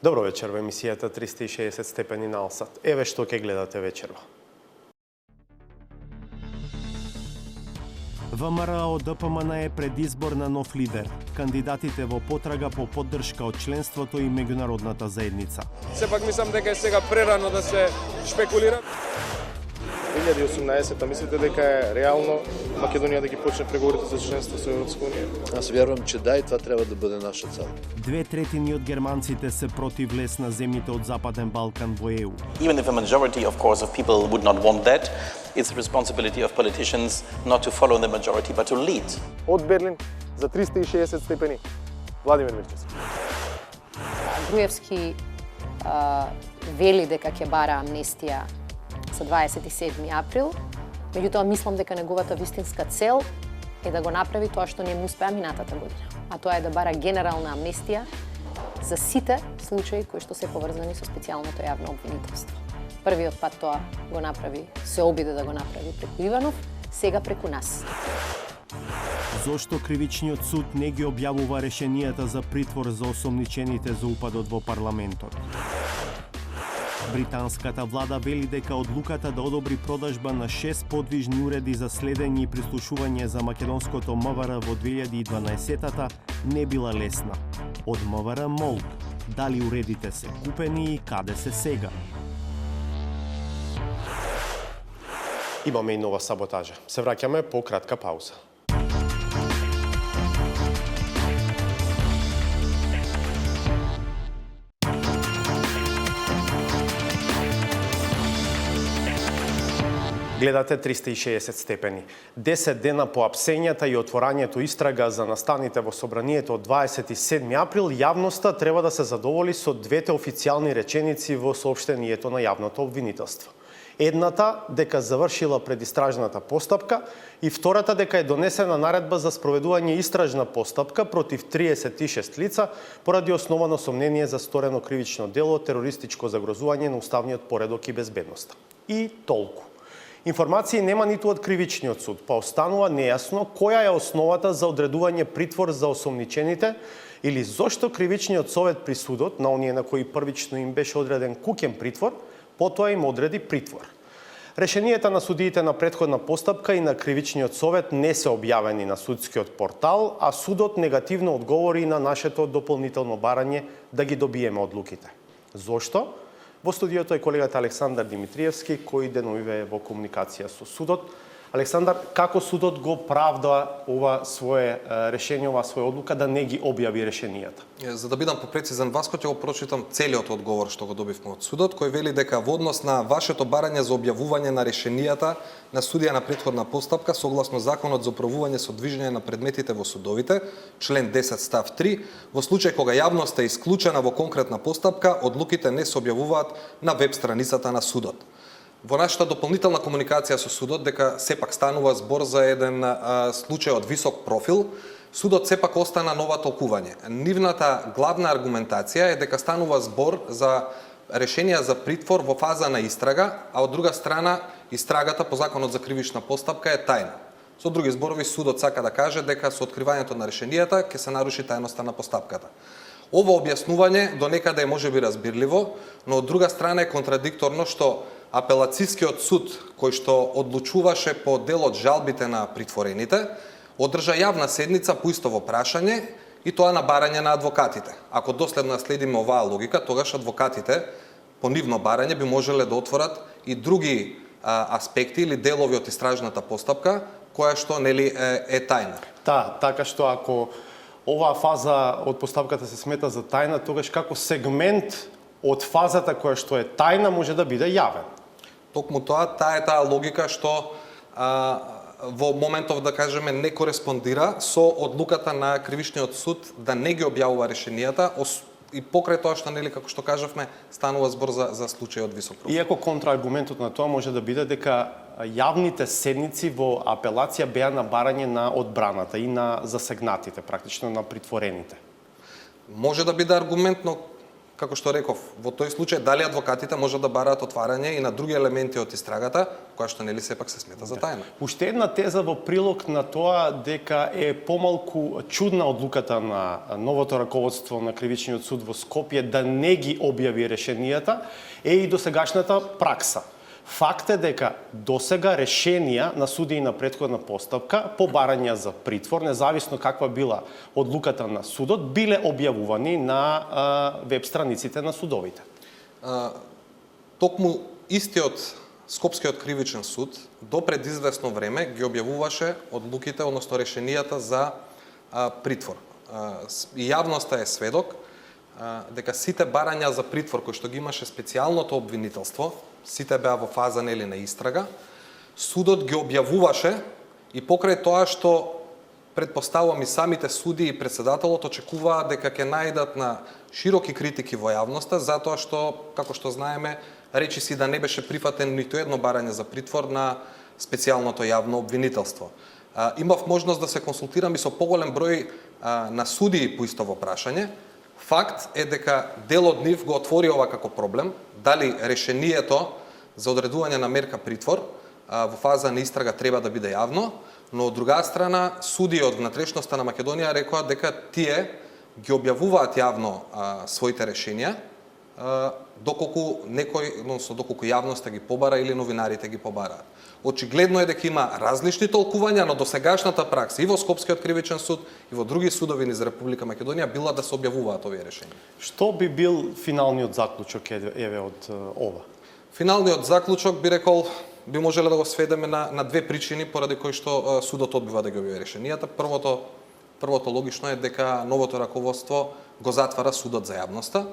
Добро вечер во емисијата 360 степени на Алсат. Еве што ќе гледате вечерва. ВМРО ДПМН е пред избор на нов лидер. Кандидатите во потрага по поддршка од членството и меѓународната заедница. Сепак мислам дека е сега прерано да се шпекулира. 2018 мислите дека е реално Македонија да ги почне преговорите за членство со Европска унија? Аз вярвам, че да, и това трябва да бъде наша цел. 2/3 од германците се против влез на земјите од Западен Балкан во ЕУ. Even if a majority, of course, of people would not want that, it's the responsibility of politicians not to follow the majority, but to lead. Од Берлин за 360 степени. Владимир Мирчевски. Груевски вели дека ќе бара амнестија за 27 април, меѓутоа мислам дека неговата вистинска цел е да го направи тоа што не му успеа минатата година, а тоа е да бара генерална амнестија за сите случаи кои што се поврзани со специјалното јавно обвинителство. Првиот пат тоа го направи, се обиде да го направи преку Иванов, сега преку нас. Зошто кривичниот суд не ги објавува решенијата за притвор за осомничените за упадот во парламентот? Британската влада вели дека одлуката да одобри продажба на 6 подвижни уреди за следење и прислушување за македонското МВР во 2012-та не била лесна. Од МВР молк, дали уредите се купени и каде се сега? Имаме и нова саботажа. Се враќаме по кратка пауза. Гледате 360 степени. 10 дена по апсењата и отворањето истрага за настаните во собранието од 27 април, јавноста треба да се задоволи со двете официјални реченици во соопштението на јавното обвинителство. Едната дека завршила предистражната постапка и втората дека е донесена наредба за спроведување истражна постапка против 36 лица поради основано сомнение за сторено кривично дело терористичко загрозување на уставниот поредок и безбедноста. И толку. Информации нема ниту од кривичниот суд, па останува нејасно која е основата за одредување притвор за осомничените или зошто кривичниот совет при судот, на оние на кои првично им беше одреден куќен притвор, потоа им одреди притвор. Решенијата на судиите на претходна постапка и на кривичниот совет не се објавени на судскиот портал, а судот негативно одговори на нашето дополнително барање да ги добиеме одлуките. Зошто? Во студиото е колегата Александар Димитриевски, кој деновиве во комуникација со судот. Александар, како судот го правда ова свое решение, ова своја одлука да не ги објави решенијата? За да бидам попрецизен, Васко, ќе го прочитам целиот одговор што го добивме од судот, кој вели дека во однос на вашето барање за објавување на решенијата на судија на претходна постапка, согласно Законот за управување со движење на предметите во судовите, член 10 став 3, во случај кога јавноста е исклучена во конкретна постапка, одлуките не се објавуваат на веб страницата на судот. Во нашата дополнителна комуникација со судот, дека сепак станува збор за еден случај од висок профил, судот сепак остана нова толкување. Нивната главна аргументација е дека станува збор за решенија за притвор во фаза на истрага, а од друга страна истрагата по Законот за кривична постапка е тајна. Со други зборови, судот сака да каже дека со откривањето на решенијата ќе се наруши тајноста на постапката. Ова објаснување до некаде е можеби разбирливо, но од друга страна е контрадикторно што Апелацискиот суд, кој што одлучуваше по дел од жалбите на притворените, одржа јавна седница по истово прашање и тоа на барање на адвокатите. Ако доследно следиме оваа логика, тогаш адвокатите по нивно барање би можеле да отворат и други аспекти или делови од истражната постапка, која што нели е тајна. Да, така што ако оваа фаза од постапката се смета за тајна, тогаш како сегмент од фазата која што е тајна може да биде јавен. Токму тоа, таа логика што во моментов, да кажеме, не кореспондира со одлуката на кривичниот суд да не ги објавува решенијата и покрај тоа што, нели, како што кажавме, станува збор за случај од висок профил. Иако контрааргументот на тоа може да биде дека јавните седници во апелација беа на барање на одбраната и на засегнатите, практично на притворените. Може да биде аргумент, но како што реков, во тој случај дали адвокатите можат да бараат отварање и на други елементи од истрагата, која што нели сепак се смета за тајна. Уште една теза во прилог на тоа дека е помалку чудна одлуката на новото раководство на Кривичниот суд во Скопје да не ги објави решенијата е и досегашната пракса. Факт е дека досега решенија на судии на претходна постапка по барања за притвор, независно каква била одлуката на судот, биле објавувани на веб страниците на судовите. Токму истиот Скопскиот кривичен суд до пред известно време ги објавуваше одлуките, односно решенијата за притвор. И јавноста е сведок дека сите барања за притвор кои што ги имаше специјалното обвинителство, сите беа во фаза нели на истрага, судот ги објавуваше и покрај тоа што предпоставувам и самите суди и председателот очекуваа дека ќе најдат на широки критики во јавноста, затоа што, како што знаеме, речиси да не беше прифатен ниту едно барање за притвор на специјалното јавно обвинителство. Имав можност да се консултирам и со поголем број на судии по истово прашање. Факт е дека дел од нив го отвори ова како проблем, дали решението за одредување на мерка притвор во фаза на истрага треба да биде јавно, но од друга страна судии од внатрешноста на Македонија рекоа дека тие ги објавуваат јавно своите решенија, доколку некој, односно доколку јавноста ги побара или новинарите ги побараат. Очигледно е дека има различни толкувања, но досегашната пракса и во Скопскиот кривичен суд и во други судови низ Република Македонија била да се објавуваат овие решенија. Што би бил финалниот заклучок еве од ова? Финалниот заклучок би рекол би можеле да го сведеме на две причини поради кои што судот одбива да ги објави решенијата. Првото логично е дека новото раководство го затвара судот за јавноста.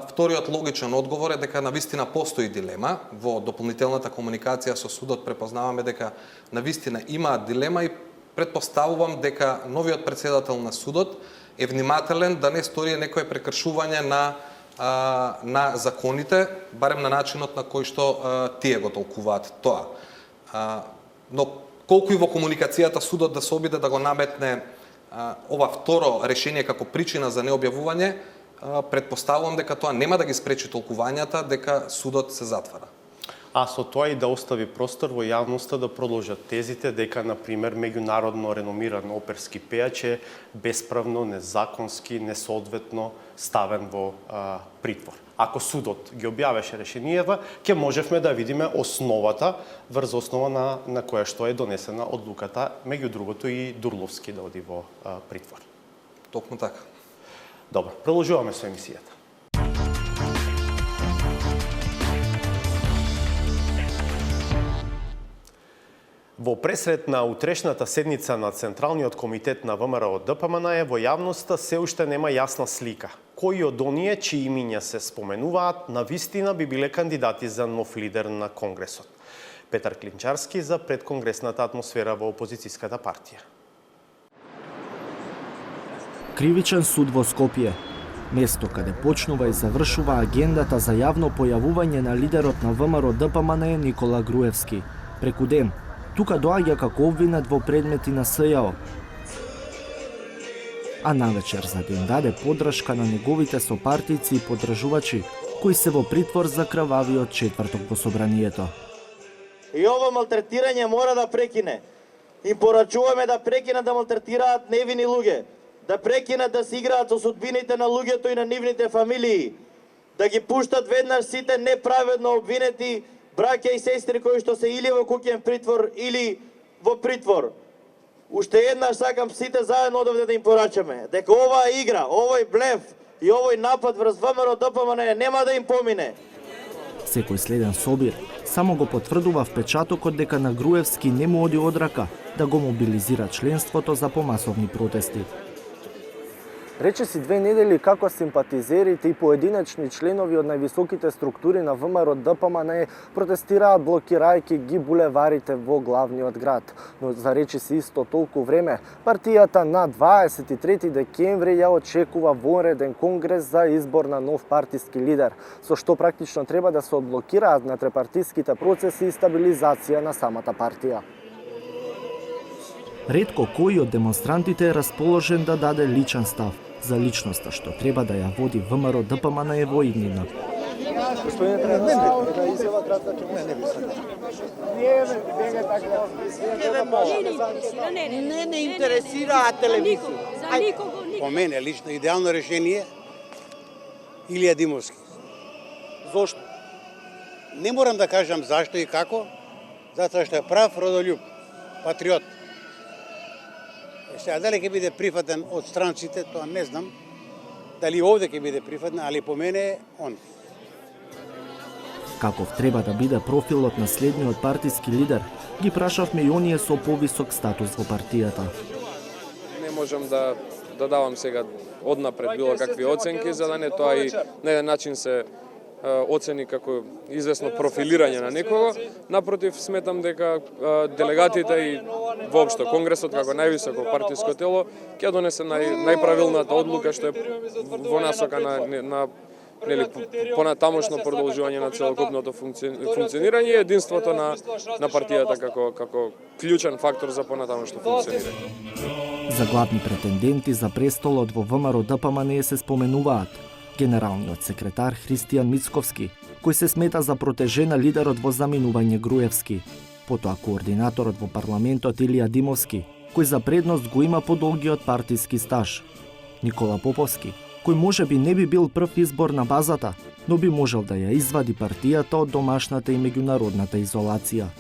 Вториот логичен одговор е дека навистина постои дилема. Во дополнителната комуникација со судот препознаваме дека навистина имаат дилема и предпоставувам дека новиот претседател на судот е внимателен да не стори некое прекршување на законите, барем на начинот на кој што тие го толкуваат тоа. Но колку и во комуникацијата судот да се обиде да го наметне ова второ решение како причина за необјавување, предпоставувам дека тоа нема да ги спречи толкувањата дека судот се затвара. А со тоа и да остави простор во јавноста да продолжат тезите дека, например, меѓународно реномиран оперски пејач е бесправно, незаконски, несоодветно ставен во притвор. Ако судот ги објавеше решенијата, ќе можевме да видиме основата врз основа на која што е донесена одлуката, меѓу другото и Дурловски да оди во притвор. Токму така. Добро, продолжуваме со емисијата. Во пресред на утрешната седница на Централниот комитет на ВМРО ДПМН во јавноста се уште нема јасна слика. Кои од оние чии имиња се споменуваат навистина би биле кандидати за нов лидер на Конгресот. Петар Клинчарски за предконгресната атмосфера во опозицијската партија. Кривичен суд во Скопје. Место каде почнува и завршува агендата за јавно појавување на лидерот на ВМРО ДПМН Никола Груевски. Преку ден, тука доаѓа како обвинет во предмети на СЈО. А навечер за да им даде поддршка на неговите сопартици и поддржувачи, кои се во притвор за крвавиот четврток во собранието. И ова малтретирање мора да прекине. Им порачуваме да прекинат да малтретираат невини луѓе, да прекинат да се играат со судбините на луѓето и на нивните фамилии, да ги пуштат веднаш сите неправедно обвинети браќа и сестри кои што се или во куќен притвор или во притвор. Уште еднаш сакам сите заедно одовде да им порачаме дека оваа игра, овој блеф и овој напад врз ВМРО ДПМН нема да им помине. Секој следен собир само го потврдува впечатокот дека на Груевски не му оди од рака да го мобилизира членството за помасовни протести. Речиси 2 недели како симпатизерите и поединечни членови од највисоките структури на ВМРО ДПМН протестираат блокирајќи ги булеварите во главниот град. Но за речиси исто толку време, партијата на 23 декември ја очекува вонреден конгрес за избор на нов партиски лидер, со што практично треба да се одблокираат натрепартиските процеси и стабилизација на самата партија. Ретко кој од демонстрантите е расположен да даде личен став, за личноста што треба да ја води ВМРО ДПМНЕ во иднина. Не интересира телевизија. По мене лично идеално решение Илија Димовски. Зошто? Не морам да кажам зашто и како, затоа што е прав родолюб, патриот. Сега дали ќе биде прифатен од странците, тоа не знам. Дали овде ќе биде прифатен, али по мене е он. Каков треба да биде профилот на следниот партиски лидер, ги прашавме и оние со повисок статус во партијата. Не можам да давам сега однапред било какви оценки, за да не тоа и на еден начин се оцени како известно профилирање на некого. Напротив, сметам дека делегатите и воопшто Конгресот како највисоко партиско тело ќе донесе најправилната одлука што е во насока на понатамошно продолжување на целокупното функционирање и единството на партијата како клучен фактор за понатамошно функционирање. За главни претенденти за престолот во ВМРО ДПМНЕ се споменуваат генералниот секретар Христијан Мицковски, кој се смета за протежена лидерот во заминување Груевски, потоа координаторот во парламентот Илија Димовски, кој за предност го има подолгиот партиски стаж, Никола Поповски, кој можеби не би бил прв избор на базата, но би можел да ја извади партијата од домашната и меѓународната изолација.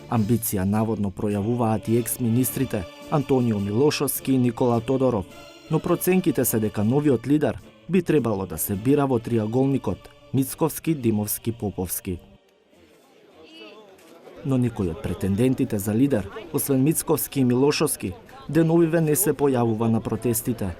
Амбиција наводно пројавуваат и екс-министрите Антонио Милошовски и Никола Тодоров, но проценките се дека новиот лидер би требало да се бира во триаголникот Мицковски, Димовски, Поповски. Но никој од претендентите за лидер, освен Мицковски и Милошовски, деновиве не се појавува на протестите.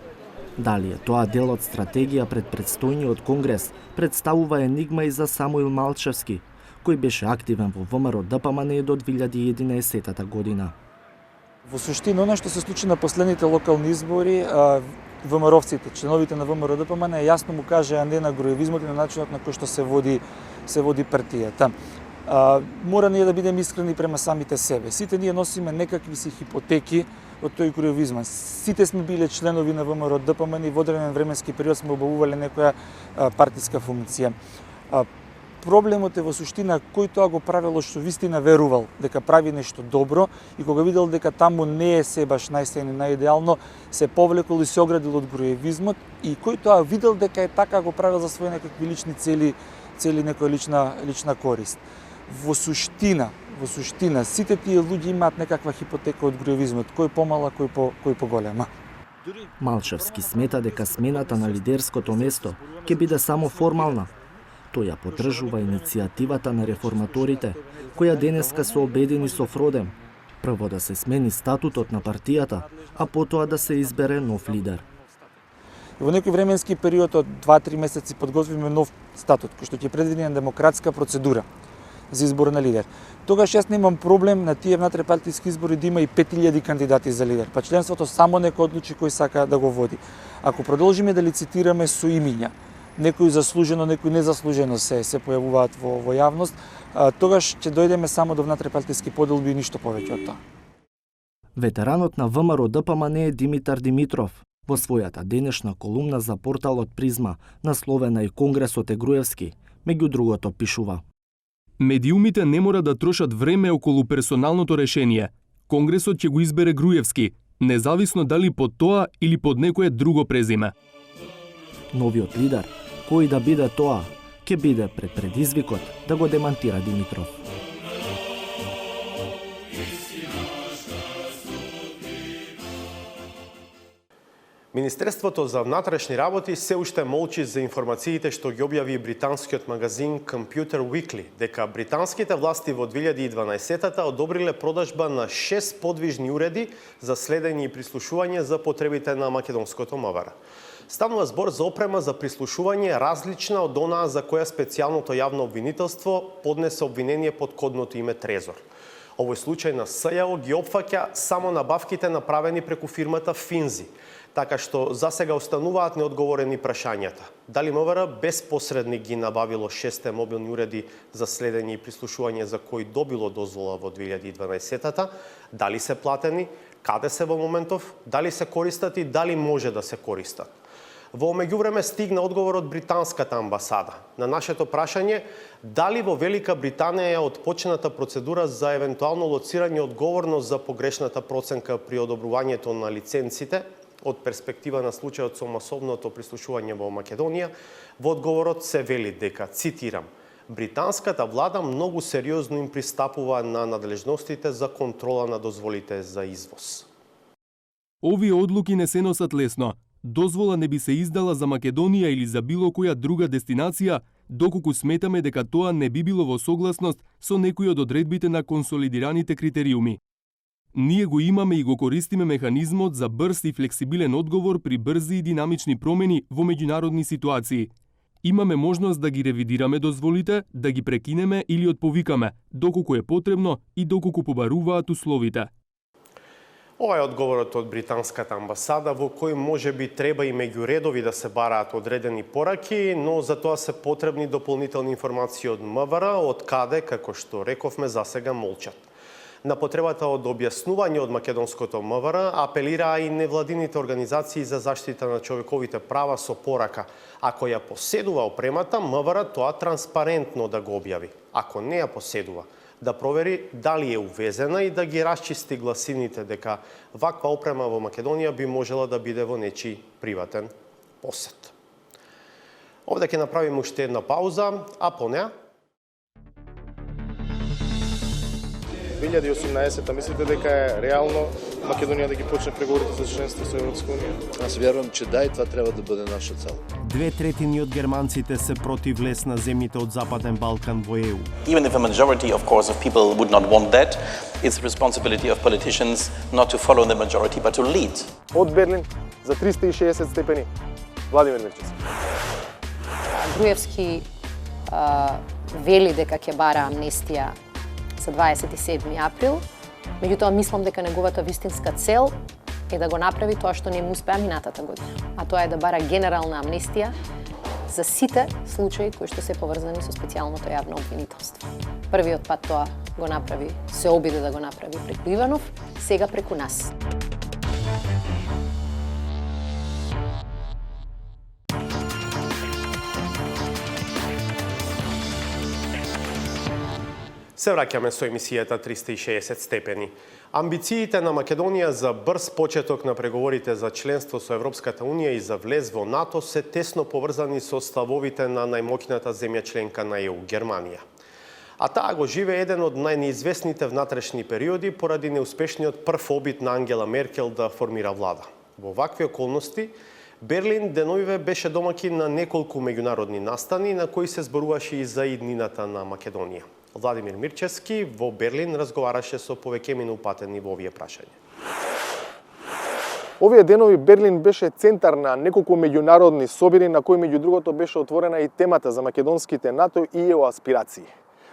Дали е тоа дел од стратегија пред предстојниот конгрес, представува енигма и за Самуил Малчевски, кој беше активен во ВМРО ДПМНЕ до 2011 година. Во суштина, она што се случи на последните локални избори, ВМРО-вците, членовите на ВМРО ДПМНЕ јасно му кажаа не на груевизмот и на начинот на кој што се води партијата. Мора ние да бидеме искрени према самите себе. Сите ние носиме некакви си хипотеки од тој груевизма. Сите сме биле членови на ВМРО ДПМНЕ и во одреден временски период сме обавувале некоја партиска функција. Проблемот е во суштина кој тоа го правело што вистина верувал дека прави нешто добро и кога видел дека таму не е се баш најсејно и најидеално, се повлекол и се оградил од груевизмот и кој тоа видел дека е така го правил за своји некакви лични цели некоја лична корист. Во суштина, сите тие луѓе имаат некаква хипотека од груевизмот, кој помала, кој поголема. Малчевски смета дека смената на лидерското место ќе биде само формална. Тој ја поддржува иницијативата на реформаторите, која денеска се обедини со Фродем. Прво да се смени статутот на партијата, а потоа да се избере нов лидер. Во некој временски период од 2-3 месеци подготвиме нов статут, кој што ќе предвиди на демократска процедура за избор на лидер. Тогаш јас немам проблем на тие внатре-партиски избори да има и 5000 кандидати за лидер, па членството само нека одлучи кој сака да го води. Ако продолжиме да лицитираме со имиња, некои заслужено, некои незаслужено се појавуваат во јавност, тогаш ќе дојдеме само до внатре-партиски поделби и ништо повеќе од тоа. Ветеранот на ВМРО ДПМНЕ Димитар Димитров во својата денешна колумна за порталот Призма, насловена и Конгресот е Груевски, меѓу другото пишува: Медиумите не мора да трошат време околу персоналното решение. Конгресот ќе го избере Груевски, независно дали под тоа или под некое друго презиме. Новиот лидер, кој да биде тоа, ќе биде пред предизвикот да го демантира Димитров. Министерството за внатрешни работи се уште молчи за информациите што ги објави британскиот магазин Computer Weekly, дека британските власти во 2012-та одобриле продажба на 6 подвижни уреди за следење и прислушување за потребите на македонското МВР. Станува збор за опрема за прислушување различна од онаа за која специјалното јавно обвинителство поднесе обвинение под кодното име Трезор. Овој случај на СЈО ги опфаќа само набавките направени преку фирмата Финзи, така што засега остануваат неодговорени прашањата. Дали МВР без посредник ги набавило 6 мобилни уреди за следење и прислушување за кои добило дозвола во 2012-та, дали се платени, каде се во моментов, дали се користат и дали може да се користат. Во меѓувреме стигна одговор од британската амбасада на нашето прашање дали во Велика Британија е отпочната процедура за евентуално лоцирање одговорност за погрешната проценка при одобрувањето на лиценците од перспектива на случајот со масовното прислушување во Македонија. Во одговорот се вели дека, цитирам, британската влада многу сериозно им пристапува на надлежностите за контрола на дозволите за извоз. Овие одлуки не се носат лесно. Дозвола не би се издала за Македонија или за било која друга дестинација, доколку сметаме дека тоа не би било во согласност со некои од одредбите на консолидираните критериуми. Ние го имаме и го користиме механизмот за брз и флексибилен одговор при брзи и динамични промени во меѓународни ситуации. Имаме можност да ги ревидираме дозволите, да ги прекинеме или отповикаме, доколку е потребно и доколку побаруваат условите. Ова е одговорот од британската амбасада, во кој може би треба и меѓу редови да се бараат одредени пораки, но за тоа се потребни дополнителни информации од МВР, од каде, како што рековме, засега молчат. На потребата од објаснување од македонското МВР апелираа и невладините организации за заштита на човековите права со порака. Ако ја поседува опремата, МВР тоа транспарентно да го објави. Ако не ја поседува, да провери дали е увезена и да ги расчисти гласините дека ваква опрема во Македонија би можела да биде во нечи приватен посет. Овде ќе направиме уште една пауза, а по неа 2018 мислите дека е реално Македонија да ги почне преговорите за членство со Европска унија? Аз вярвам, че да, и това трябва да бъде наша цел. 2/3 од германците се против влез на земјите од Западен Балкан во ЕУ. Even if a majority, of course, of people would not want that, it's the responsibility of politicians not to follow the majority, but to lead. Од Берлин за 360 степени. Владимир Мирчевски. Груевски вели дека ќе бара амнестија за 27 април, меѓутоа мислам дека неговата вистинска цел е да го направи тоа што не му успеа минатата година, а тоа е да бара генерална амнестија за сите случаи кои што се поврзани со специјалното јавно обвинителство. Првиот пат тоа го направи, се обиде да го направи преку Иванов, сега преку нас. Се враќаме со емисијата 360 степени. Амбициите на Македонија за брз почеток на преговорите за членство со Европската унија и за влез во НАТО се тесно поврзани со ставовите на најмоќната земја членка на ЕУ, Германија. А таа го живее еден од најнеизвестните внатрешни периоди поради неуспешниот прв обид на Ангела Меркел да формира влада. Во вакви околности, Берлин деновиве беше домаќин на неколку меѓународни настани на кои се зборуваше и за иднината на Македонија. Владимир Мирчевски во Берлин разговараше со повеќе упатени во овие прашања. Овие денови Берлин беше центар на неколку меѓународни собири на кои меѓу другото беше отворена и темата за македонските НАТО и ЕУ аспирации.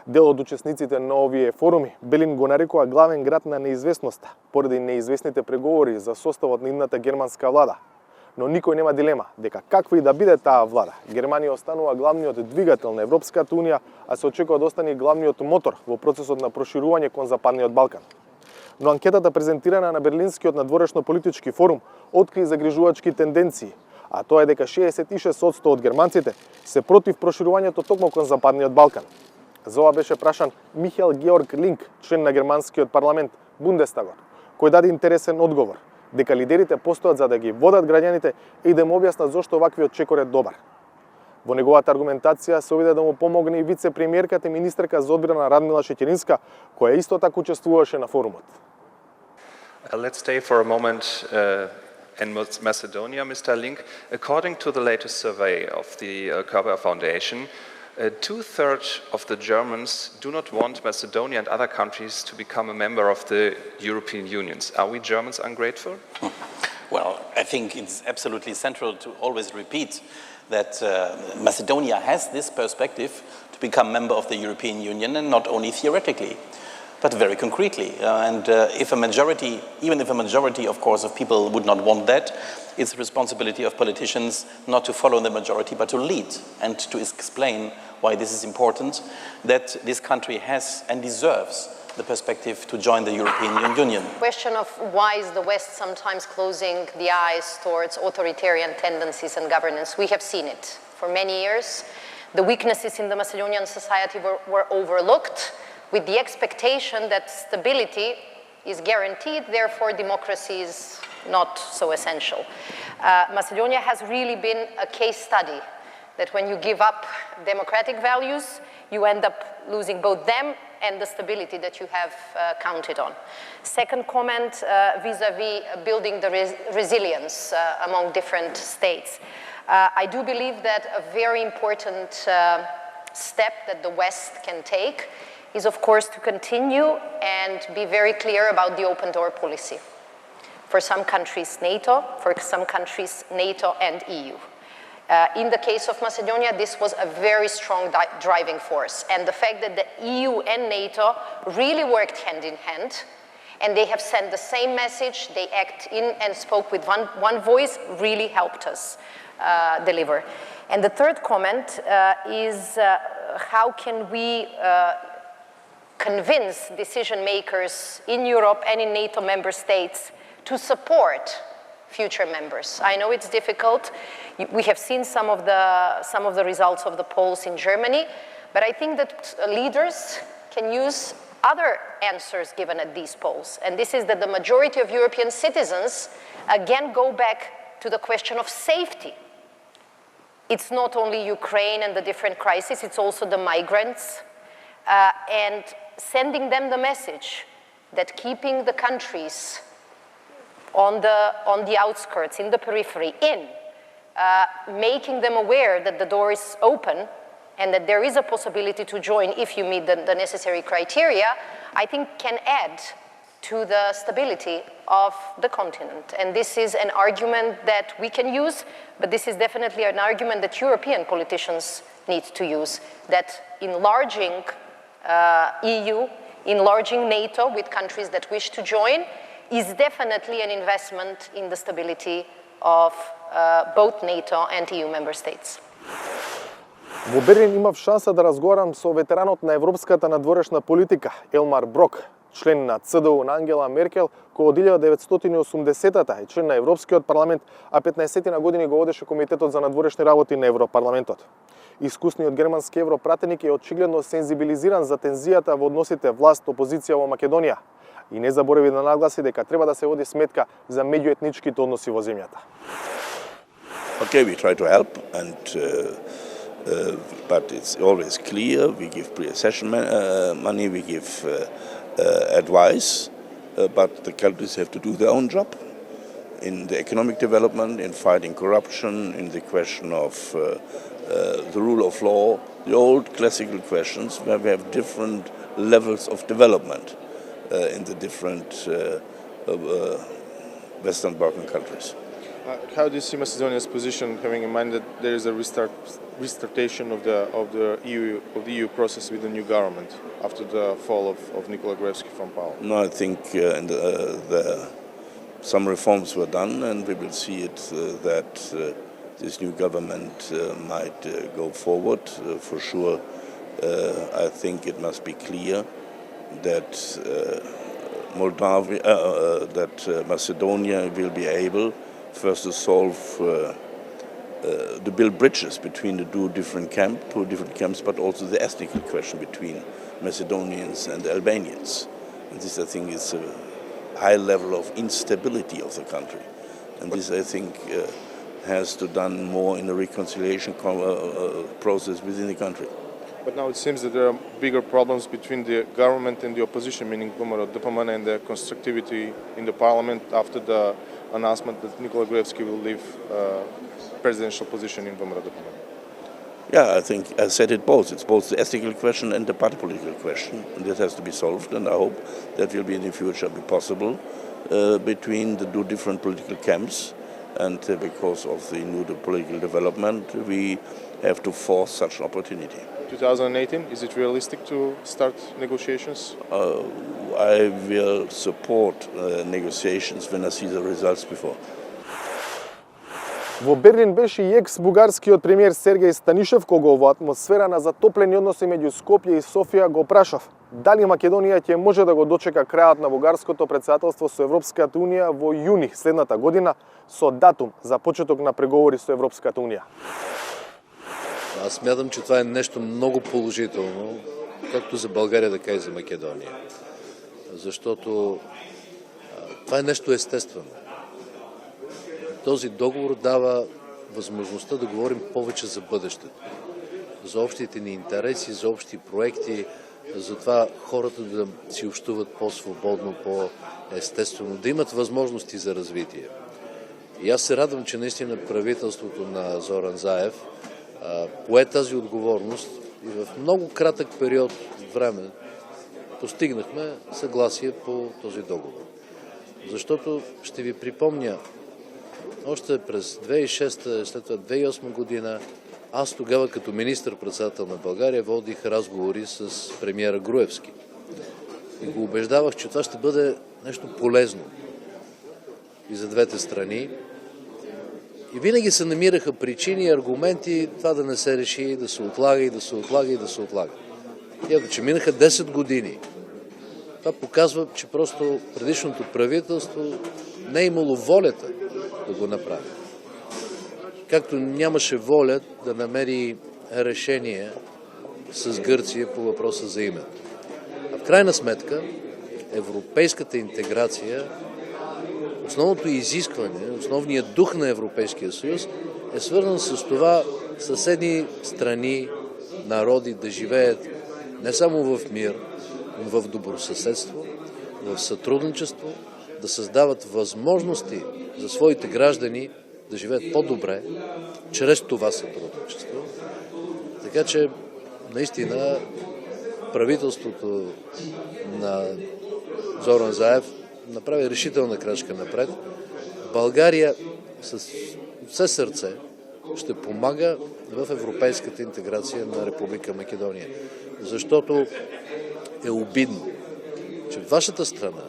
Дел од учесниците на овие форуми Берлин го нарекува главен град на неизвестноста поради неизвестните преговори за составот на идната германска влада. Но никој нема дилема дека каква и да биде таа влада, Германија останува главниот двигател на Европската унија, а се очекува да остане главниот мотор во процесот на проширување кон Западниот Балкан. Но анкетата презентирана на Берлинскиот надворешно политички форум откри загрижувачки тенденции, а тоа е дека 66% од германците се против проширувањето токму кон Западниот Балкан. За ова беше прашан Михаел Георг Линк, член на германскиот парламент Бундестагот, кој даде интересен одговор дека лидерите постојат за да ги водат граѓаните и да им објаснат зошто ваквиот чекор е добар. Во неговата аргументација се обиде да му помогне и вице-премиерката и министерка за одбрана Радмила Шеќеринска, која исто така учествуваше на форумот. Let's stay for a moment in Macedonia, Mr. Link. According to the latest survey of the Körber Foundation, 2/3 of the Germans do not want Macedonia and other countries to become a member of the European Union. Are we Germans ungrateful? Well, I think it's absolutely central to always repeat that Macedonia has this perspective to become member of the European Union, and not only theoretically, but very concretely. If a majority, even if a majority, of course, of people would not want that, it's the responsibility of politicians not to follow the majority, but to lead and to explain why this is important, that this country has and deserves the perspective to join the European Union. Question of why is the West sometimes closing the eyes towards authoritarian tendencies and governance? We have seen it for many years. The weaknesses in the Macedonian society were overlooked with the expectation that stability is guaranteed, therefore democracy is not so essential. Macedonia has really been a case study that when you give up democratic values, you end up losing both them and the stability that you have counted on. Second comment vis-a-vis building the resilience among different states. I do believe that a very important step that the West can take is, of course, to continue and be very clear about the open door policy. For some countries, NATO, for some countries, NATO and EU. In the case of Macedonia, this was a very strong driving force. And the fact that the EU and NATO really worked hand in hand, and they have sent the same message, they act in and spoke with one voice, really helped us deliver. And the third comment is how can we convince decision makers in Europe and in NATO member states to support future members. I know it's difficult. We have seen some of the results of the polls in Germany, but I think that leaders can use other answers given at these polls. And this is that the majority of European citizens again go back to the question of safety. It's not only Ukraine and the different crises, it's also the migrants, and sending them the message that keeping the countries on the outskirts, in the periphery, making them aware that the door is open and that there is a possibility to join if you meet the necessary criteria, I think can add to the stability of the continent. And this is an argument that we can use, but this is definitely an argument that European politicians need to use, that enlarging EU, enlarging NATO with countries that wish to join, is definitely an investment in the stability of both NATO and EU member states. Во Берлин имав шанса да разговарам со ветеранот на европската надворешна политика Елмар Брок, член на ЦДУ на Ангела Меркел, кој од 1980-та е член на Европскиот парламент, а 15 години го водеше Комитетот за надворешни работи на Европарламентот. Искусниот германски европратеник е очигледно сензибилизиран за тензијата во односите власт-опозиција во Македонија и не заборави да нагласи дека треба да се води сметка за меѓуетничките односи во земјата. Okay, we try to help, but it's always clear. We give pre-accession money, we give advice, but the countries have to do their own job in the economic development, in fighting corruption, in the question of the rule of law, the old classical questions where we have different levels of development in the different Western Balkan countries. How do you see Macedonia's position, having in mind that there is a restartation of the EU process with the new government after the fall of Nikola Gruevski from power? No, I think some reforms were done, and we will see it that this new government might go forward. For sure, I think it must be clear that Macedonia will be able first to solve, to build bridges between the two different camps, but also the ethnic question between Macedonians and Albanians. And this, I think, is a high level of instability of the country. And this, I think, has to done more in a reconciliation process within the country. But now it seems that there are bigger problems between the government and the opposition, meaning Vmro DPMNE, and the constructivity in the parliament after the announcement that Nikola Gruevski will leave presidential position in Vmro DPMNE. Yeah, I think I said it both. It's both the ethical question and the party political question, and that has to be solved. And I hope that will be in the future be possible between the two different political camps. And because of the new political development, we have to force such an opportunity. 2018, is it realistic to start negotiations? I will support negotiations when I see the results before. Во Берлин беше и екс-бугарскиот премиер Сергеј Станишев, кога во атмосфера на затоплени односи меѓу Скопје и Софија го прашав дали Македонија ќе може да го дочека крајот на бугарското претседателство со Европската унија во јуни следната година со датум за почеток на преговори со Европската унија. Аз смятам, че това е нещо много положително, както за България, така и за Македония. Защото това е нещо естествено. Този договор дава възможността да говорим повече за бъдещето, за общите ни интереси, за общи проекти, за това хората да си общуват по-свободно, по-естествено, да имат възможности за развитие. И аз се радвам, че наистина правителството на Зоран Заев пое тази отговорност и в много кратък период от време постигнахме съгласие по този договор. Защото ще ви припомня, още през 2006, след това 2008 година, аз тогава като министър-председател на България водих разговори с премиера Груевски. И го убеждавах, че това ще бъде нещо полезно и за двете страни. И винаги се намираха причини и аргументи това да не се реши, да се отлага и да се отлага и да се отлага. И ето, че минаха 10 години. Това показва, че просто предишното правителство не е имало волята да го направи. Както нямаше воля да намери решение с Гърция по въпроса за името. А в крайна сметка, европейската интеграция, основното изискване, основният дух на Европейския съюз е свързан с това съседни страни, народи да живеят не само в мир, но в добросъседство, в сътрудничество, да създават възможности за своите граждани да живеят по-добре чрез това сътрудничество. Така че, наистина, правителството на Зоран Заев направи решителна крачка напред. България с все сърце ще помага в европейската интеграция на Република Македония. Защото е обидно, че вашата страна,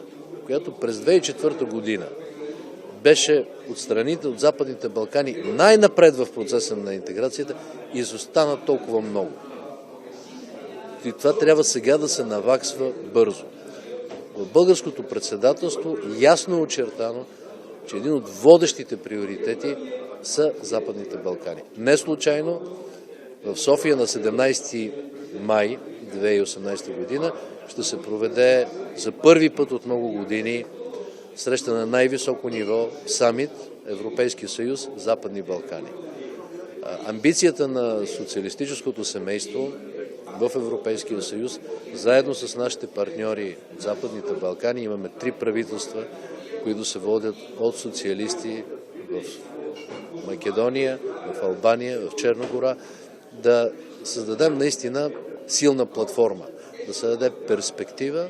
която през 2004 година беше от страните от Западните Балкани най-напред в процеса на интеграцията, изостана толкова много. И това трябва сега да се наваксва бързо. В българското председателство ясно е очертано, че един от водещите приоритети са Западните Балкани. Не случайно в София на 17 май 2018 година ще се проведе за първи път от много години среща на най-високо ниво самит Европейски съюз Западни Балкани. Амбицията на социалистическото семейство в Европейския съюз, заедно с нашите партньори от Западните Балкани, имаме 3 правителства, които се водят от социалисти в Македония, в Албания, в Черна гора, да създадем наистина силна платформа, да се даде перспектива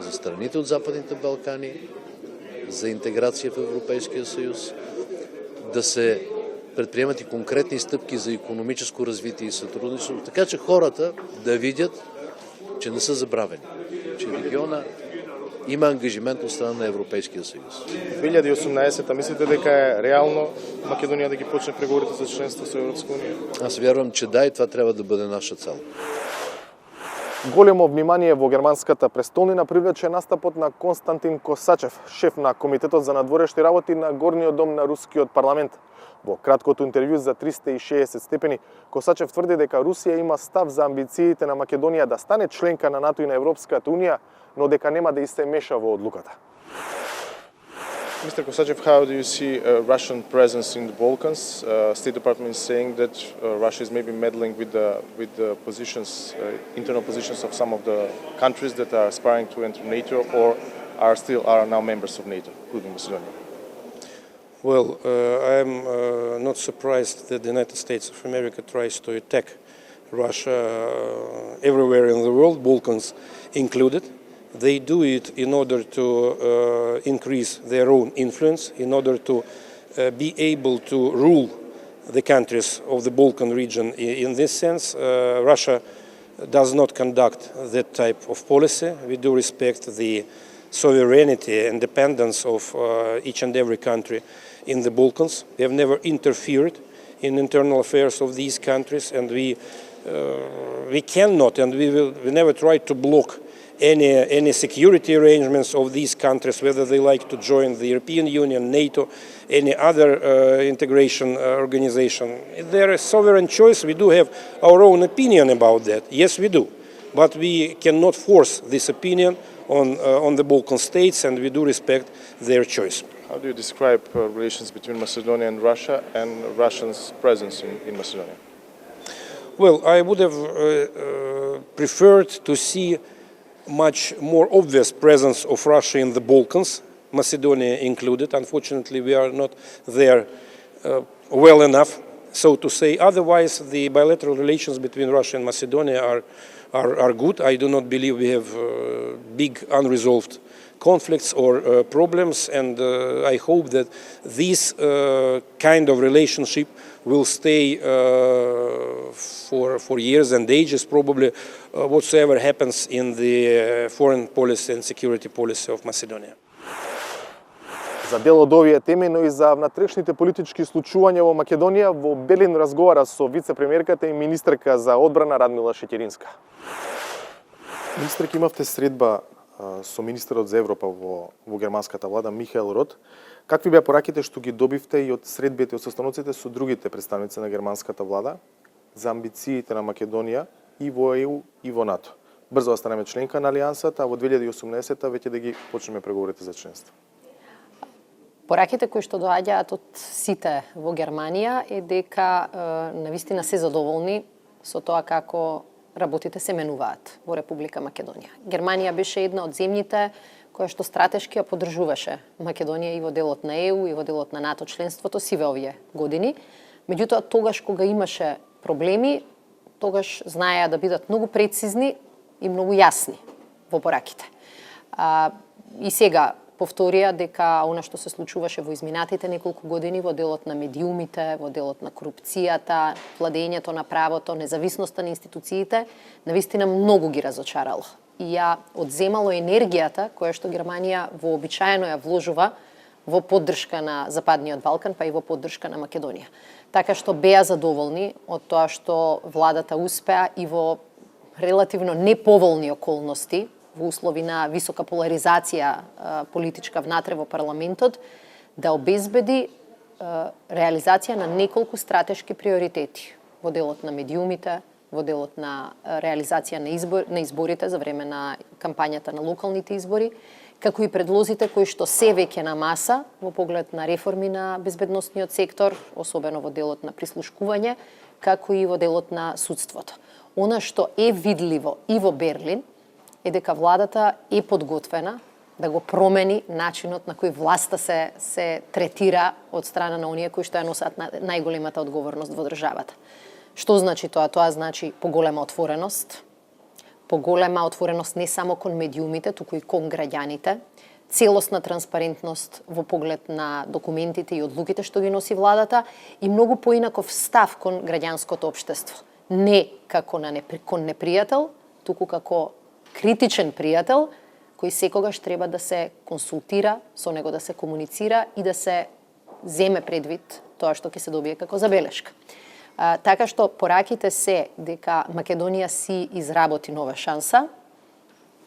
за страните от Западните Балкани, за интеграция в Европейския съюз, да се предприемат и конкретни стъпки за икономическо развитие и сътрудничество, така че хората да видят, че не са забравени, че региона има ангажимент от страна на Европейския съюз. 2018-та мислите дека е реално Македонија да ги почне преговорите за членство со Европска унија? Аз вярвам, че да, и това трябва да бъде наша цел. Големо внимание во германската престолнина привлече настапот на Константин Косачев, шеф на Комитетот за надворешни работи на Горниот дом на рускиот парламент. Во краткото интервју за 360 степени, Косачев тврди дека Русија има став за амбициите на Македонија да стане членка на НАТО и на Европската унија, но дека нема да и се меша во одлуката. Mr. Kosachev, how do you see Russian presence in the Balkans? State Department is saying that Russia is maybe meddling with the positions, internal positions of some of the countries that are aspiring to enter NATO or are now members of NATO, including Macedonia. Well, I am not surprised that the United States of America tries to attack Russia everywhere in the world, Balkans included. They do it in order to increase their own influence, in order to be able to rule the countries of the Balkan region. In this sense, Russia does not conduct that type of policy. We do respect the sovereignty and independence of each and every country in the Balkans. We have never interfered in internal affairs of these countries, and we cannot and we never try to block any security arrangements of these countries, whether they like to join the European Union, NATO, any other integration organization. They're a sovereign choice. We do have our own opinion about that. Yes, we do. But we cannot force this opinion on the Balkan states, and we do respect their choice. How do you describe relations between Macedonia and Russia and Russia's presence in Macedonia? Well, I would have preferred to see much more obvious presence of Russia in the Balkans, Macedonia included. Unfortunately, we are not there well enough, so to say. Otherwise, the bilateral relations between Russia and Macedonia are good. I do not believe we have big unresolved conflicts or problems, and I hope that this kind of relationship will stay for years and ages, probably whatsoever happens in the foreign policy and security policy of Macedonia. За дел од овие теми, но и за внатрешните политички случувања во Македонија, во Белин разговара со вице-премиерката и министерка за одбрана Радмила Шеќеринска. Министерка, имавте средба со министерот за Европа во германската влада Михаел Рот. Какви беа пораките што ги добивте и од средбите, од состаноците со другите представници на германската влада за амбициите на Македонија и во ЕУ и во НАТО? Брзо да станеме членка на Алијансата, а во 2018 веќе да ги почнеме преговорите за членство. Пораките кои што доаѓаат од сите во Германија е дека навистина се задоволни со тоа како работите се менуваат во Република Македонија. Германија беше една од земјите која што стратешки ја поддржуваше Македонија и во делот на ЕУ и во делот на НАТО членството сиве овие години. Меѓутоа, тогаш кога имаше проблеми, тогаш знаеа да бидат многу прецизни и многу јасни во пораките. И сега повторија дека она што се случуваше во изминатите неколку години во делот на медиумите, во делот на корупцијата, владењето на правото, независноста на институциите, навистина многу ги разочарало. И ја одземало енергијата која што Германија вообичаено ја вложува во поддршка на Западниот Балкан, па и во поддршка на Македонија. Така што беа задоволни од тоа што владата успеа и во релативно неповолни околности, во услови на висока поларизација политичка внатре во парламентот, да обезбеди реализација на неколку стратешки приоритети во делот на медиумите, во делот на реализација на изборите за време на кампањата на локалните избори, како и предлозите кои што се веќе на маса во поглед на реформи на безбедносниот сектор, особено во делот на прислушкување, како и во делот на судството. Она што е видливо и во Берлин е дека владата е подготвена да го промени начинот на кој власта се третира од страна на оние кои што ја носат најголемата одговорност во државата. Што значи тоа? Тоа значи поголема отвореност не само кон медиумите, туку и кон граѓаните, целосна транспарентност во поглед на документите и одлуките што ги носи владата и многу поинаков став кон граѓанското општество. Не како кон непријател, туку како критичен пријател, кој секогаш треба да се консултира, со него да се комуницира и да се земе предвид тоа што ќе се добие како забелешка. Така што пораките се дека Македонија си изработи нова шанса,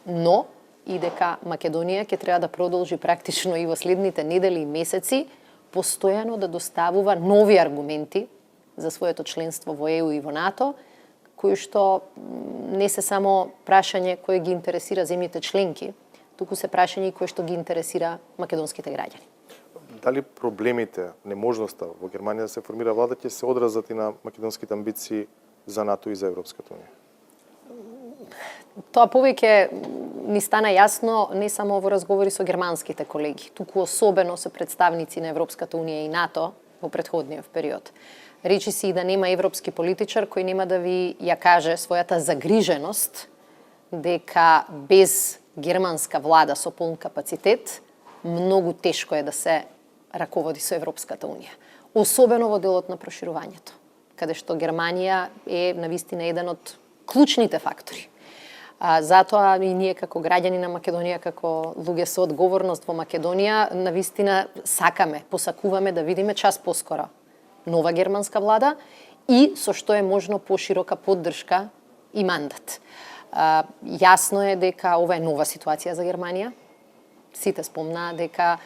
но и дека Македонија ќе треба да продолжи практично и во следните недели и месеци постојано да доставува нови аргументи за своето членство во ЕУ и во НАТО, кои што не се само прашање кои ги интересира земјите членки, туку се прашање кои што ги интересира македонските граѓани. Дали проблемите, неможноста во Германија да се формира влада ќе се одразат и на македонските амбиции за НАТО и за Европската унија? Тоа повеќе ни стана јасно не само во разговори со германските колеги, туку особено со представници на Европската унија и НАТО во претходниот период. Речи си и да нема европски политичар кој нема да ви ја каже својата загриженост дека без германска влада со полн капацитет многу тешко е да се раководи со Европската унија. Особено во делот на проширувањето, каде што Германија е навистина еден од клучните фактори. Затоа и ние како граѓани на Македонија, како луѓе со одговорност во Македонија, навистина сакаме, посакуваме да видиме час поскоро нова германска влада и со што е можно поширока поддршка и мандат. Јасно е дека ова е нова ситуација за Германија. Сите спомнаа дека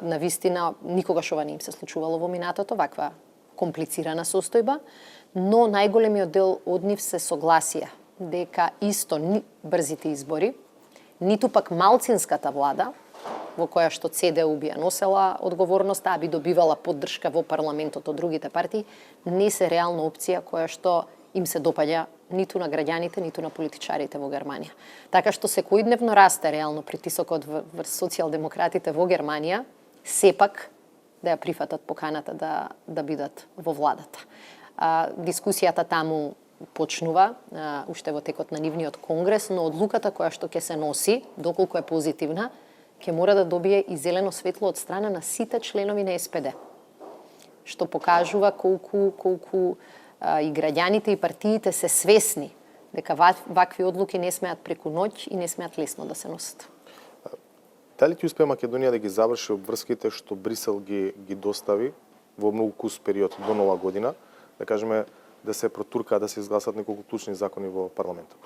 навистина никогаш ова не им се случувало во минатото, ваква комплицирана состојба, но најголемиот дел од нив се согласија дека исто брзите избори, ниту пак малцинската влада, во која што ЦДУ би ја носела одговорноста, а би добивала поддршка во парламентот од другите партии, не се реална опција која што им се допаѓа ниту на граѓаните, ниту на политичарите во Германија. Така што секојдневно расте реално притисокот врз социјалдемократите во Германија, сепак да ја прифатат поканата да бидат во владата. Дискусијата таму почнува уште во текот на нивниот конгрес, но одлуката која што ќе се носи, доколку е позитивна, ќе мора да добие и зелено светло од страна на сите членови на СПД, што покажува колку и граѓаните и партиите се свесни дека вакви одлуки не смеат преку ноќ и не смеат лесно да се носат. Дали ќе успее Македонија да ги заврши обврските што Брисел ги достави во многу кус период до нова година, да кажеме да се протуркаат, да се изгласат неколку клучни закони во парламентот?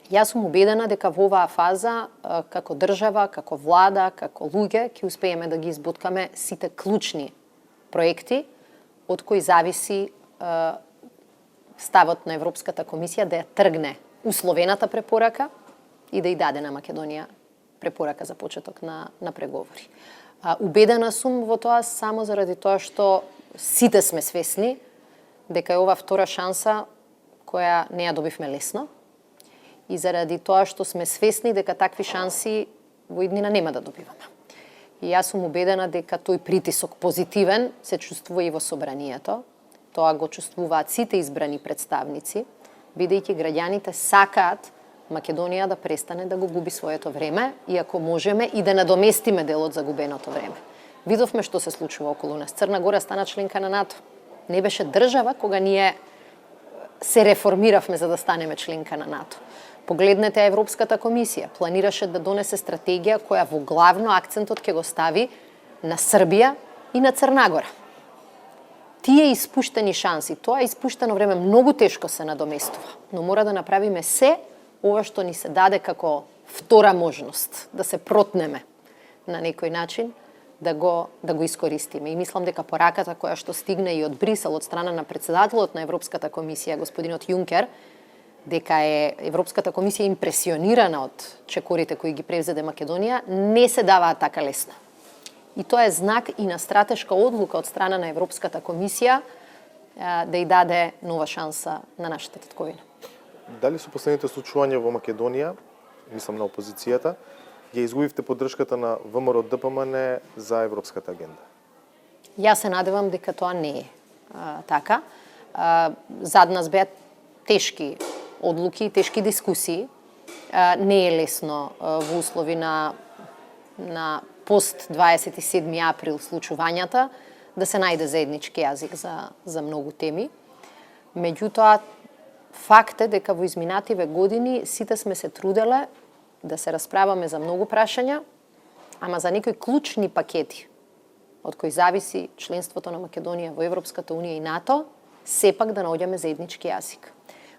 Јас сум убедена дека во оваа фаза, како држава, како влада, како луѓе, ќе успееме да ги избуткаме сите клучни проекти од кои зависи ставот на Европската комисија да ја тргне условената препорака и да ја даде на Македонија препорака за почеток на преговори. Убедена сум во тоа само заради тоа што сите сме свесни дека е ова втора шанса која не ја добивме лесно и заради тоа што сме свесни дека такви шанси во иднина нема да добиваме. И јас сум убедена дека тој притисок позитивен се чувствува и во собранието. Тоа го чувствуваат сите избрани представници, бидејќи граѓаните сакаат Македонија да престане да го губи своето време и ако можеме и да надоместиме дел од загубеното време. Видовме што се случува околу нас. Црна Гора стана членка на НАТО. Не беше држава кога ние се реформиравме за да станеме членка на НАТО. Погледнете Европската комисија, планираше да донесе стратегија која во главно акцентот ќе го стави на Србија и на Црна Гора. Тие испуштени шанси, тоа испуштено време многу тешко се надоместува, но мора да направиме се ова што ни се даде како втора можност да се протнеме на некој начин, да го искористиме. И мислам дека пораката која што стигне и од Брисел од страна на председателот на Европската комисија, господинот Јункер, дека е Европската комисија импресионирана од чекорите кои ги превзеде Македонија, не се даваат така лесно. И тоа е знак и на стратешка одлука од страна на Европската комисија да ја даде нова шанса на нашата татковина. Дали со последните случувања во Македонија, мислам на опозицијата, ја изгубивте поддршката на ВМРО ДПМН за европската агенда? Јас се надевам дека тоа не е така. Зад нас беа тешки одлуки, тешки дискусии. Не е лесно во услови на пост 27 април случувањата да се најде заеднички јазик за многу теми. Меѓутоа, факт е дека во изминативе години сите сме се труделе да се расправаме за многу прашања, ама за некои клучни пакети, од кои зависи членството на Македонија во Европската Унија и НАТО, сепак да наоѓаме заеднички јазик.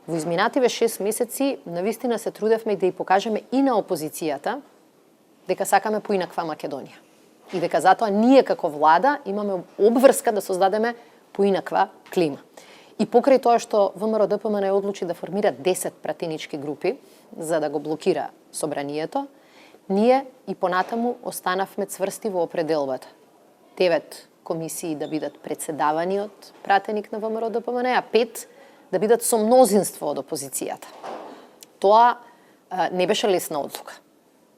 Во изминативе 6 месеци навистина се трудевме да ја покажеме и на опозицијата дека сакаме поинаква Македонија. И дека затоа ние како влада имаме обврска да создадеме поинаква клима. И покрај тоа што ВМРО ДПМН одлучи да формира 10 пратенички групи за да го блокира собранието, ние и понатаму останавме цврсти во определбата. 9 комисии да бидат председавани од пратеник на ВМРО ДПМН, а 5 да бидат со мнозинство од опозицијата. Тоа не беше лесна одлука.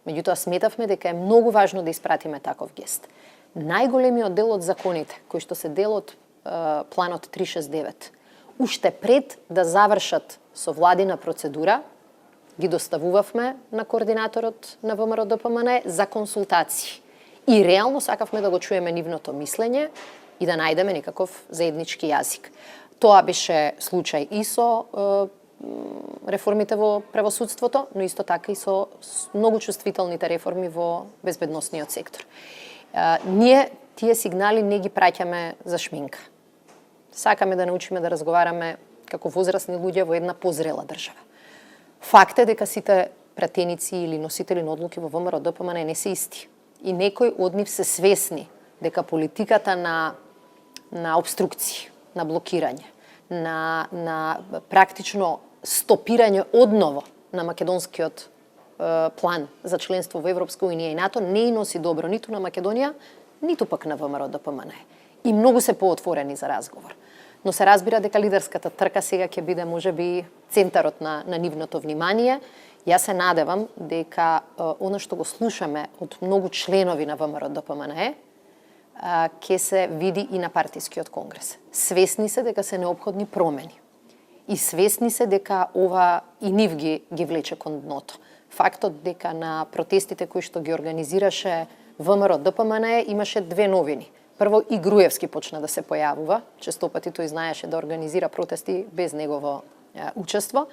Меѓутоа сметавме дека е многу важно да испратиме таков гест. Најголемиот дел од законите, кои што се дел од планот 369, уште пред да завршат со владина процедура, ги доставувавме на координаторот на ВМРО ДПМН за консултации. И реално сакавме да го чуеме нивното мислење и да најдеме некаков заеднички јазик. Тоа беше случај и со реформите во правосудството, но исто така и со многу чувствителните реформи во безбедносниот сектор. Ние тие сигнали не ги праќаме за шминка. Сакаме да научиме да разговараме како возрастни луѓе во една позрела држава. Факт е дека сите пратеници или носители на одлуки во ВМРО ДПМН не се исти. И некои од нив се свесни дека политиката на обструкции, на блокирање, на практично стопирање одново на македонскиот план за членство во Европска унија и НАТО не носи добро ниту на Македонија, ниту пак на ВМРО ДПМН. И многу се поотворени за разговор. Но се разбира дека лидерската трка сега ќе биде можеби центарот на нивното внимание. Јас се надевам дека она што го слушаме од многу членови на ВМРО ДПМН ќе се види и на партискиот конгрес. Свесни се дека се неопходни промени. И свесни се дека ова и нив ги влече кон дното. Фактот дека на протестите кои што ги организираше ВМРО ДПМН имаше две новини. Прво, и Груевски почна да се појавува. Честопати тој знаеше да организира протести без негово учество.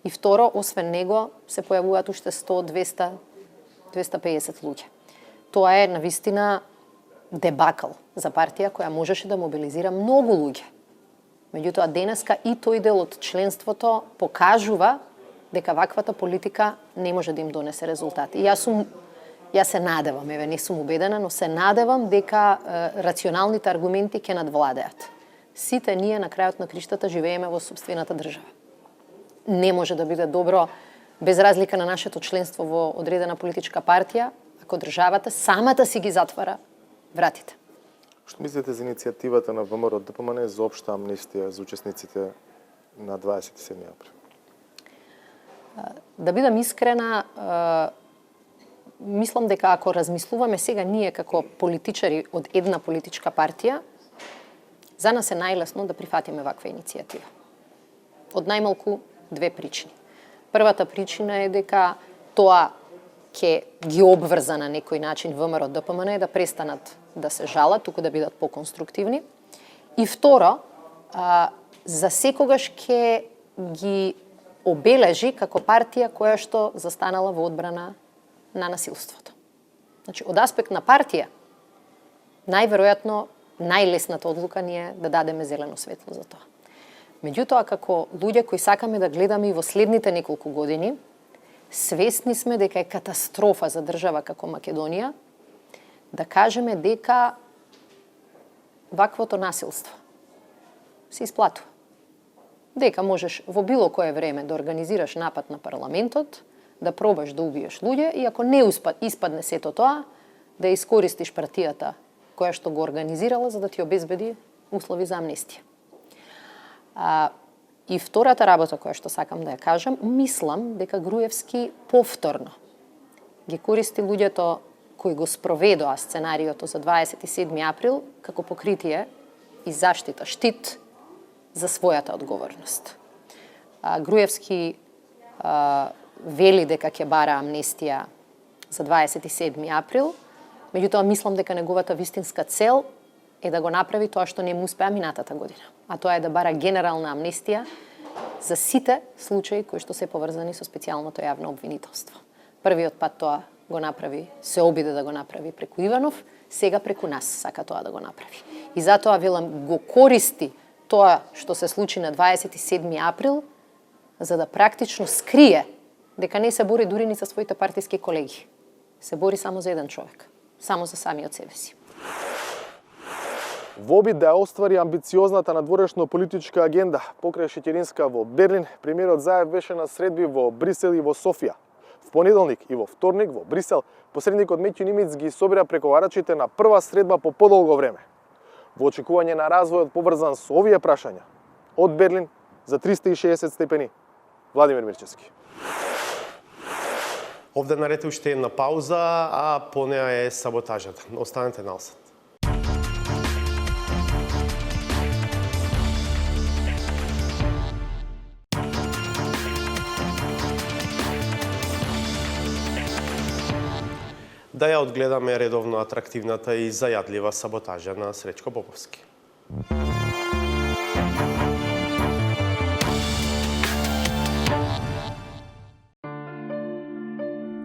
И второ, освен него, се појавуваат уште 100, 200, 250 луѓе. Тоа е навистина дебакл за партија која можеше да мобилизира многу луѓе. Меѓутоа, денеска и тој дел од членството покажува дека ваквата политика не може да им донесе резултати. И Јас се надевам, не сум убедена, но се надевам дека рационалните аргументи ќе надвладеат. Сите ние на крајот на криштата живееме во собствената држава. Не може да биде добро, без разлика на нашето членство во одредена политичка партија, ако државата самата си ги затвара вратите. Што мислите за иницијативата на ВМРО ДПМН за општа амнестија за учесниците на 27 април? Да бидам искрена, мислам дека ако размислуваме сега ние како политичари од една политичка партија, за нас е најлесно да прифатиме ваква иницијатива. Од најмалку две причини. Првата причина е дека тоа ќе ги обврза на некој начин ВМРО ДПМН да престанат да се жалат, туку да бидат поконструктивни. И второ, за секогаш ќе ги обележи како партија која што застанала во одбрана на насилството. Значи, од аспект на партија, најверојатно најлесната одлука ни е да дадеме зелено светло за тоа. Меѓутоа, како луѓе кои сакаме да гледаме и во следните неколку години, свесни сме дека е катастрофа за држава како Македонија да кажеме дека ваквото насилство се исплатува. Дека можеш во било кое време да организираш напад на парламентот, да пробаш да убиеш луѓе и ако не испадне сето тоа, да искористиш партијата која што го организирала за да ти обезбеди услови за амнестија. И втората работа која што сакам да ја кажам, мислам дека Груевски повторно ги користи луѓето кои го спроведоа сценариото за 27 април како покритие и заштита, штит за својата одговорност. Груевски вели дека ќе бара амнестија за 27 април, меѓутоа мислам дека неговата вистинска цел е да го направи тоа што не му успеа минатата година, а тоа е да бара генерална амнестија за сите случаи кои што се поврзани со специјалното јавно обвинителство. Првиот пат тоа го направи, се обиде да го направи преку Иванов, сега преку нас сака тоа да го направи. И затоа велам го користи тоа што се случи на 27 април за да практично скрие дека не се бори дури ни за своите партиски колеги. Се бори само за еден човек, само за самиот себе си. Во обид да ја оствари амбициозната надворешно политичка агенда покрај Шеќеринска во Берлин, премиерот Заев беше на средби во Брисел и во Софија. В понеделник и во вторник во Брисел посредникот Метју Нимиц ги собира преговарачите на прва средба по подолго време. Во очекување на развојот поврзан со овие прашања, од Берлин за 360 степени, Владимир Мирчевски. Овде наред уште една пауза, а по неа е саботажата. Останете налсад. Да ја одгледаме редовно атрактивната и зајадлива саботажа на Сречко Поповски.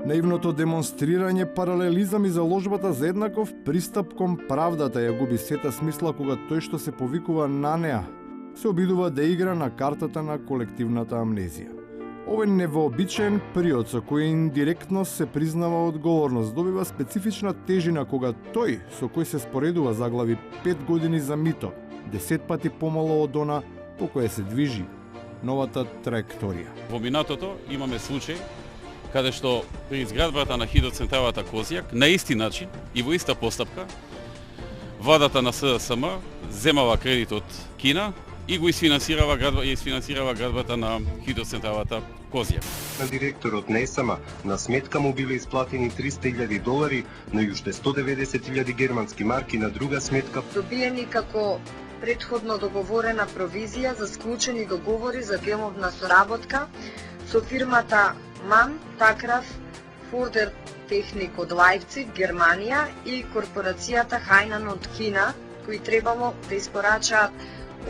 Наивното демонстрирање паралелизам и заложбата за еднаков пристап кон правдата ја губи сета смисла кога тој што се повикува на неа се обидува да игра на картата на колективната амнезија. Овој невообичаен период со кој индиректно се признава одговорност добива специфична тежина кога тој со кој се споредува заглави 5 години за мито, 10 пати помало од она по кое се движи новата траекторија. Во минатото имаме случај каде што при изградбата на хидроцентралата Козјак на исти начин и во иста постапка владата на СДСМ земала кредит од Кина и го изфинансирава градбата на хидроцентралата Козјак. На директорот НЕСАМА на сметка му биле исплатени $300,000, но и уште 190,000 германски марки на друга сметка. Добиени како предходно договорена провизија за склучени договори за деловна соработка со фирмата MAN Takraf Furder Техник од Лајпциг, Германија и корпорацијата Хайнан од Кина, кои требало да испорачаат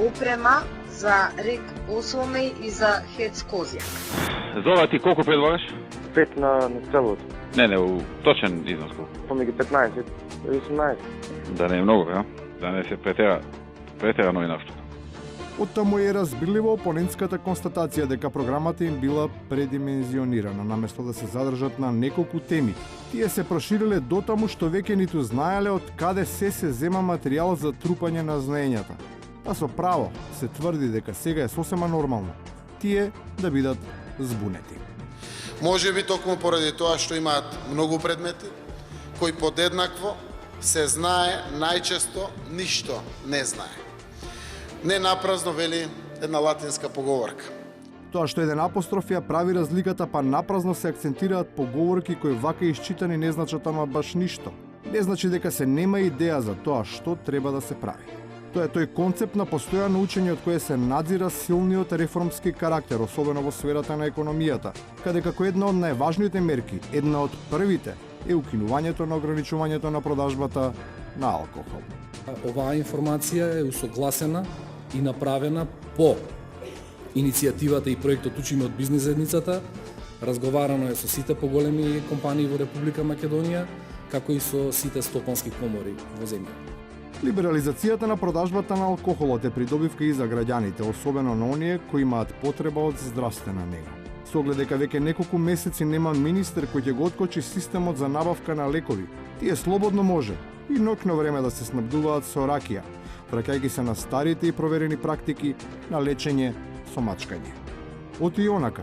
опрема за рек Осолмеј и за ХЕЦ Козјак. Зова ти колку предлагаш? 5 на целото. Не, точен износ колку? Помеѓу 15 и 18. Да не е многу, ја? Да не се претерано и нашто. Оттаму е разбирливо опонентската констатација дека програмата им била предимензионирана, наместо да се задржат на неколку теми. Тие се прошириле дотаму што веќе ниту знаеле од каде се зема материјал за трупање на знаењата. А со право се тврди дека сега е сосема нормално тие да бидат збунети. Може би токму поради тоа што имаат многу предмети, кои подеднакво се знае, најчесто ништо не знае. Не напразно вели една латинска поговорка. Тоа што еден апостроф ја прави разликата, па напразно се акцентираат поговорки кои вака исчитани не значат ама баш ништо. Не значи дека се нема идеја за тоа што треба да се прави. Тоа е тој концепт на постојано учење од кое се надзира силниот реформски карактер, особено во сферата на економијата, каде како една од најважните мерки, една од првите, е укинувањето на ограничувањето на продажбата на алкохол. Оваа информација е усогласена и направена по иницијативата и проектот Учиме од бизнис заедницата. Разговарано е со сите поголеми компании во Република Македонија, како и со сите стопански комори во земјата. Либерализацијата на продажбата на алкохолот е придобивка и за граѓаните, особено на оние кои имаат потреба од здравствена нега. Со оглед дека веќе неколку месеци нема министер кој ќе го откочи системот за набавка на лекови, тие слободно може и ноќно време да се снабдуваат со ракија, враќајќи се на старите и проверени практики на лечење со мачкање. Оти и онака,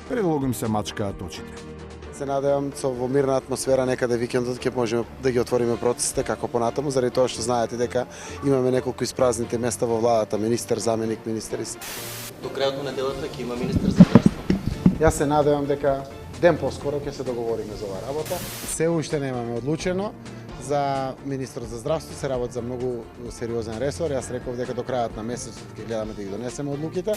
предолго им се мачкаат очите. Се надевам во мирна атмосфера некаде викендот ќе можеме да ги отвориме процесите како понатаму, заради тоа што знаете дека имаме неколку испразните места во владата, министер, заменик, министери. До крајот на неделата ќе има министер за здравство. Јас се надевам дека ден поскоро ќе се договориме за оваа работа. Се уште немаме одлучено. За министерот за здравство се работи за многу сериозен ресор. Јас реков дека до крајот на месецот ќе гледаме да ги донесеме одлуките.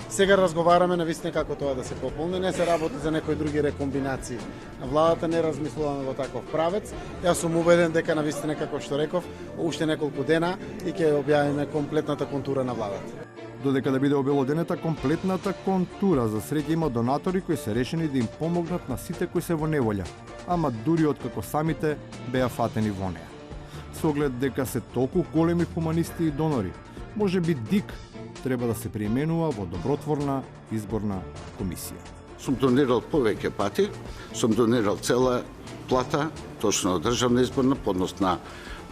Сега разговараме на вистина како тоа да се пополни, не се работи за некои други рекомбинации. Владата не размислуваме во таков правец. Јас сум убеден дека на вистина како што реков, уште неколку дена и ќе објавиме комплетната контура на владата. Додека да биде обелоденета комплетната контура, за среќа има донатори кои се решени да им помогнат на сите кои се во неволја, ама дури откако самите беа фатени во неа. Со оглед дека се толку големи хуманисти и донори, може би ДИК треба да се преименува во добротворна изборна комисија. Сум донирал повеќе пати, сум донирал цела плата, точно државна изборна, поднос на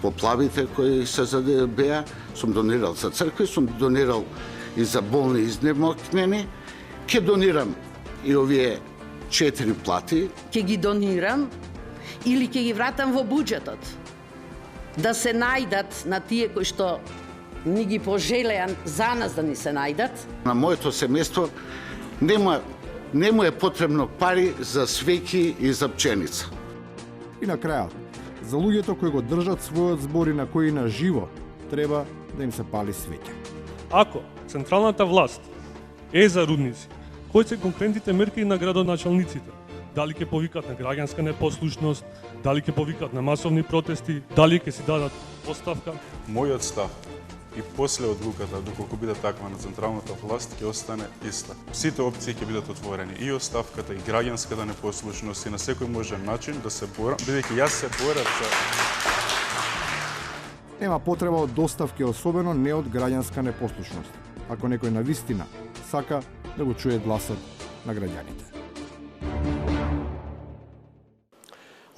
поплавите кои се беа, сум донирал за цркви, сум донирал и за болни изнемокнени. Ке донирам и овие 4 плати. Ке ги донирам или ке ги вратам во буџетот. Да се најдат на тие кои што ни ги пожелеа за нас да ни се најдат. На моето семејство не му е потребно пари за свеќи и за пченица. И на крајот, за луѓето кои го држат својот збор и на кои на живо треба да им се пали свеќе. Ако централната власт е за рудници, кои се конкретните мерки на градоначалниците? Дали ќе повикат на граѓанска непослушност, дали ќе повикат на масовни протести, дали ќе си дадат оставка? Мојот став и после одлуката, доколку биде таква на централната власт, ќе остане иста. Сите опции ќе бидат отворени, и оставката, и граѓанската непослушност, и на секој можен начин да се бора, бидејќи јас се борам за... Нема потреба од доставки, особено не од граѓанска непослушност, ако некој навистина сака да го чуе гласот на граѓаните.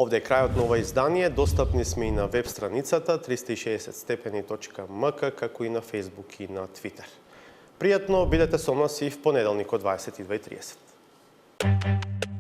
Овде е крајот на ова издание. Достапни сме и на веб страницата 360stepeni.mk, како и на Facebook и на Twitter. Пријатно, бидете со нас и в понеделник од 22:30.